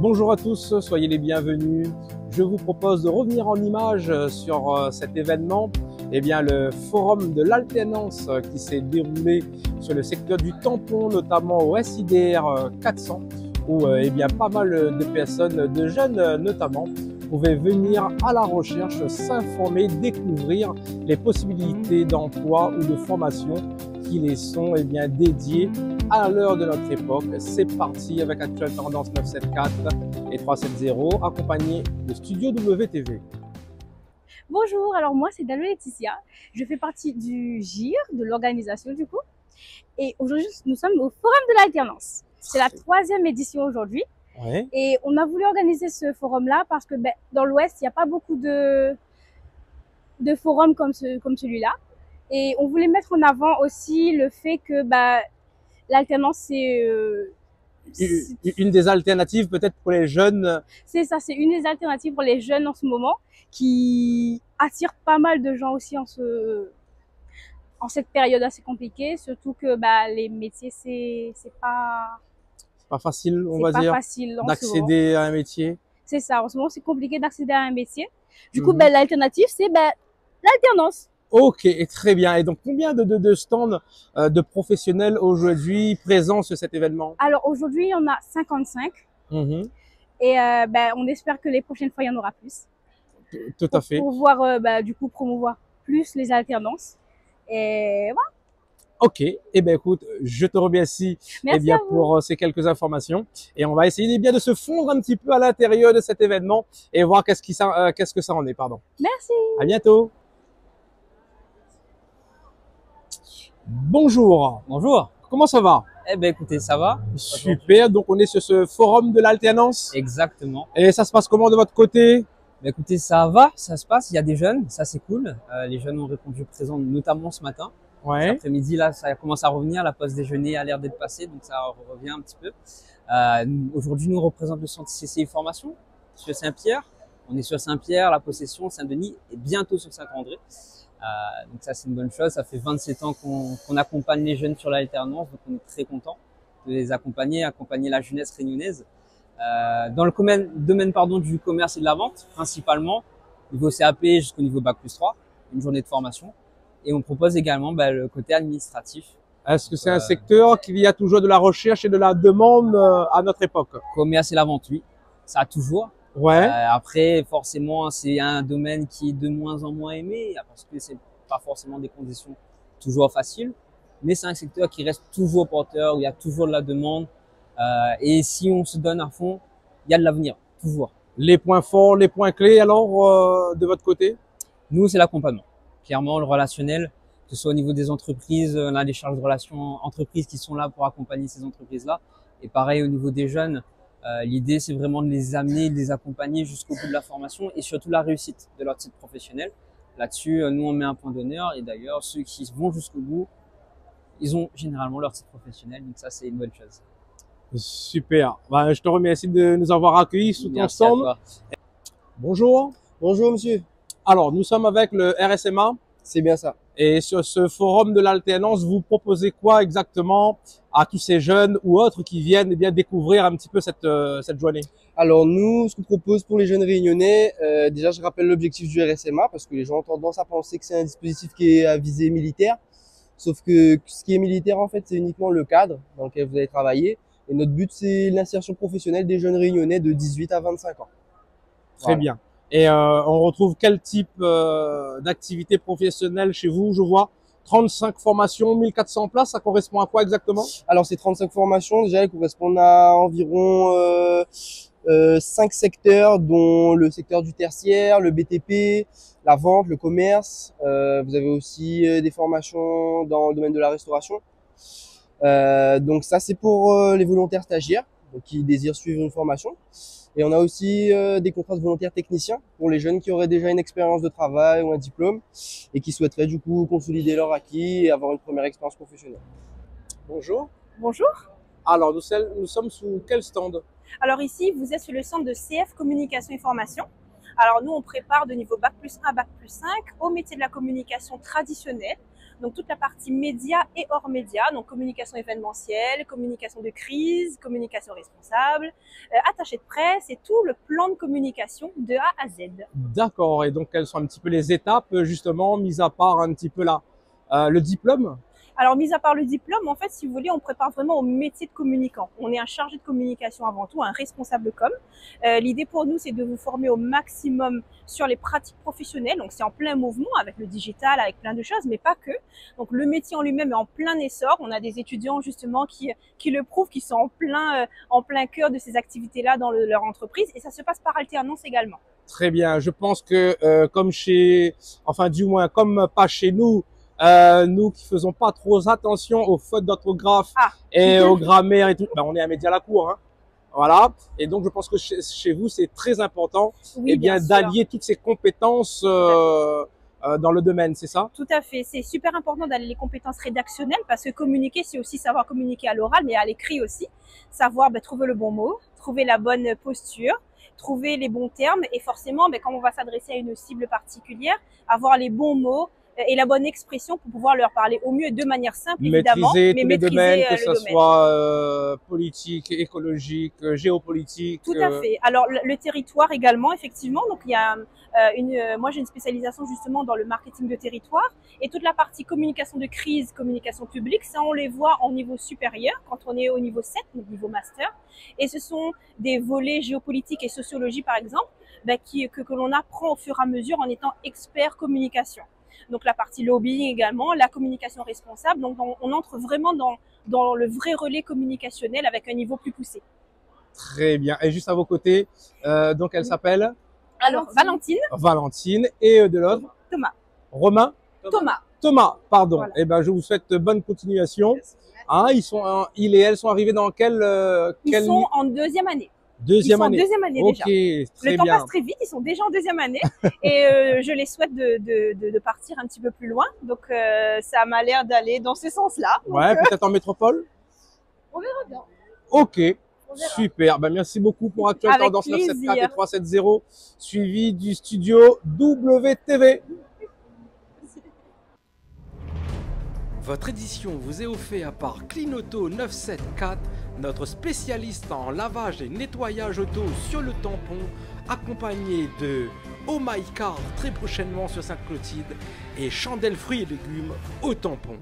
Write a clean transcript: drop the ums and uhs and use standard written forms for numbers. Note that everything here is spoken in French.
Bonjour à tous, soyez les bienvenus. Je vous propose de revenir en images sur cet événement, le forum de l'alternance qui s'est déroulé sur le secteur du tampon, notamment au SIDR 400, où pas mal de personnes, de jeunes notamment, pouvaient venir à la recherche, s'informer, découvrir les possibilités d'emploi ou de formation qui les sont dédiées à l'heure de notre époque. C'est parti avec Actuelle Tendance 974 et 370, accompagné de Studio WTV. Bonjour, alors moi c'est Dalo Laetitia, je fais partie du GIR, de l'organisation du coup, et aujourd'hui nous sommes au Forum de l'Alternance. C'est la 3e édition aujourd'hui, et on a voulu organiser ce forum-là parce que dans l'Ouest il n'y a pas beaucoup de forums comme celui-là, et on voulait mettre en avant aussi le fait que l'alternance c'est une des alternatives peut-être pour les jeunes. C'est ça, c'est une des alternatives pour les jeunes en ce moment qui attire pas mal de gens aussi en cette période assez compliquée, surtout que les métiers c'est pas facile, on va dire, d'accéder à un métier. C'est ça, en ce moment c'est compliqué d'accéder à un métier. Du coup, l'alternative c'est l'alternance. Ok, très bien. Et donc, combien de stands de professionnels aujourd'hui présents sur cet événement? Alors aujourd'hui, on a 55. Et on espère que les prochaines fois, il y en aura plus. Tout à fait. Pour pouvoir du coup promouvoir plus les alternances. Et voilà. Ok, écoute, je te remercie pour ces quelques informations et on va essayer de se fondre un petit peu à l'intérieur de cet événement et voir qu'est-ce que ça en est, pardon. Merci. À bientôt. Bonjour. Bonjour. Comment ça va? Écoutez, ça va. Super, donc on est sur ce forum de l'alternance. Exactement. Et ça se passe comment de votre côté? Écoutez, ça va, ça se passe. Il y a des jeunes, ça c'est cool. Les jeunes ont répondu présent notamment ce matin. Cet après-midi, là, ça commence à revenir. La pause déjeuner a l'air d'être passée, donc ça revient un petit peu. Aujourd'hui, nous représentons le centre CCI Formation sur Saint-Pierre. On est sur Saint-Pierre, La Possession, Saint-Denis et bientôt sur Saint-André. Donc ça, c'est une bonne chose. Ça fait 27 ans qu'on accompagne les jeunes sur l'alternance, donc on est très content de les accompagner la jeunesse réunionnaise. Dans le domaine du commerce et de la vente, principalement, niveau CAP jusqu'au niveau Bac+3, une journée de formation. Et on propose également le côté administratif. Est-ce que c'est un secteur qu'il y a toujours de la recherche et de la demande à notre époque? Commerce et la vente, oui, ça a toujours. Après, forcément, c'est un domaine qui est de moins en moins aimé parce que c'est pas forcément des conditions toujours faciles. Mais c'est un secteur qui reste toujours porteur, où il y a toujours de la demande. Et si on se donne à fond, il y a de l'avenir, toujours. Les points forts, les points clés alors de votre côté? Nous, c'est l'accompagnement. Clairement, le relationnel, que ce soit au niveau des entreprises, on a des charges de relations entreprises qui sont là pour accompagner ces entreprises-là. Et pareil, au niveau des jeunes, l'idée, c'est vraiment de les amener, de les accompagner jusqu'au bout de la formation et surtout la réussite de leur titre professionnel. Là-dessus, nous, on met un point d'honneur. Et d'ailleurs, ceux qui vont jusqu'au bout, ils ont généralement leur titre professionnel. Donc ça, c'est une bonne chose. Super. Je te remercie de nous avoir accueillis sous ton stand. Bonjour. Bonjour, monsieur. Alors, nous sommes avec le RSMA. C'est bien ça. Et sur ce forum de l'alternance, vous proposez quoi exactement à tous ces jeunes ou autres qui viennent découvrir un petit peu cette journée? Alors nous, ce qu'on propose pour les jeunes réunionnais, déjà je rappelle l'objectif du RSMA parce que les gens ont tendance à penser que c'est un dispositif qui est à visée militaire. Sauf que ce qui est militaire en fait, c'est uniquement le cadre dans lequel vous allez travailler. Et notre but, c'est l'insertion professionnelle des jeunes réunionnais de 18 à 25 ans. Très bien. Et on retrouve quel type d'activité professionnelle chez vous? Je vois 35 formations, 1400 places, ça correspond à quoi exactement? Alors ces 35 formations, déjà, elles correspondent à environ 5 secteurs, dont le secteur du tertiaire, le BTP, la vente, le commerce. Vous avez aussi des formations dans le domaine de la restauration. Donc ça, c'est pour les volontaires stagiaires donc qui désirent suivre une formation. Et on a aussi des contrats de volontaires techniciens pour les jeunes qui auraient déjà une expérience de travail ou un diplôme et qui souhaiteraient du coup consolider leur acquis et avoir une première expérience professionnelle. Bonjour. Bonjour. Alors, nous sommes sous quel stand? Alors ici, vous êtes sur le centre de CF Communication et Formation. Alors nous, on prépare de niveau Bac+1 à Bac+5 au métier de la communication traditionnelle. Donc toute la partie médias et hors médias, donc communication événementielle, communication de crise, communication responsable, attaché de presse et tout le plan de communication de A à Z. D'accord. Et donc, quelles sont un petit peu les étapes, justement, mis à part un petit peu là, le diplôme? Alors, mis à part le diplôme, en fait, si vous voulez, on prépare vraiment au métier de communicant. On est un chargé de communication avant tout, un responsable com. L'idée pour nous, c'est de vous former au maximum sur les pratiques professionnelles. Donc, c'est en plein mouvement avec le digital, avec plein de choses, mais pas que. Donc, le métier en lui-même est en plein essor. On a des étudiants, justement, qui le prouvent, qui sont en plein cœur de ces activités-là dans leur entreprise. Et ça se passe par alternance également. Très bien. Je pense que, comme du moins, comme pas chez nous, nous qui faisons pas trop attention aux fautes d'orthographe et aux grammaires et tout, on est à Média-la-Cour, hein. Voilà. Et donc, je pense que chez vous, c'est très important, oui, bien d'allier toutes ces compétences, dans le domaine, c'est ça? Tout à fait. C'est super important d'allier les compétences rédactionnelles parce que communiquer, c'est aussi savoir communiquer à l'oral, mais à l'écrit aussi. Savoir trouver le bon mot, trouver la bonne posture, trouver les bons termes et forcément, quand on va s'adresser à une cible particulière, avoir les bons mots et la bonne expression pour pouvoir leur parler au mieux de manière simple, évidemment, mais maîtriser tous les domaines, que ce domaine. soit politique, écologique, géopolitique. Tout à fait. Alors le territoire également, effectivement. Donc il y a moi j'ai une spécialisation justement dans le marketing de territoire et toute la partie communication de crise, communication publique, ça on les voit en niveau supérieur quand on est au niveau 7, donc niveau master. Et ce sont des volets géopolitique et sociologie par exemple, que l'on apprend au fur et à mesure en étant expert communication. Donc la partie lobbying également, la communication responsable. Donc on entre vraiment dans le vrai relais communicationnel avec un niveau plus poussé. Très bien. Et juste à vos côtés, donc elle s'appelle? Alors Valentine. Valentine. Et de l'autre? Thomas. Romain? Thomas, pardon. Voilà. Eh ben, je vous souhaite bonne continuation. Hein, il et elle sont arrivés dans Ils sont en deuxième année. Deuxième année déjà. Très Le temps bien. passe très vite, ils sont déjà en deuxième année et je les souhaite de partir un petit peu plus loin. Donc ça m'a l'air d'aller dans ce sens-là. Ouais, peut-être en métropole. On verra bien. Ok, super. Merci beaucoup pour Actuelle Avec Tendance 974 et plaisir. 370, suivi du studio WTV. Votre édition vous est offerte par Cleanauto 974, notre spécialiste en lavage et nettoyage auto sur le tampon, accompagné de Oh My Car très prochainement sur Sainte-Clotilde et Chandelle fruits et légumes au tampon.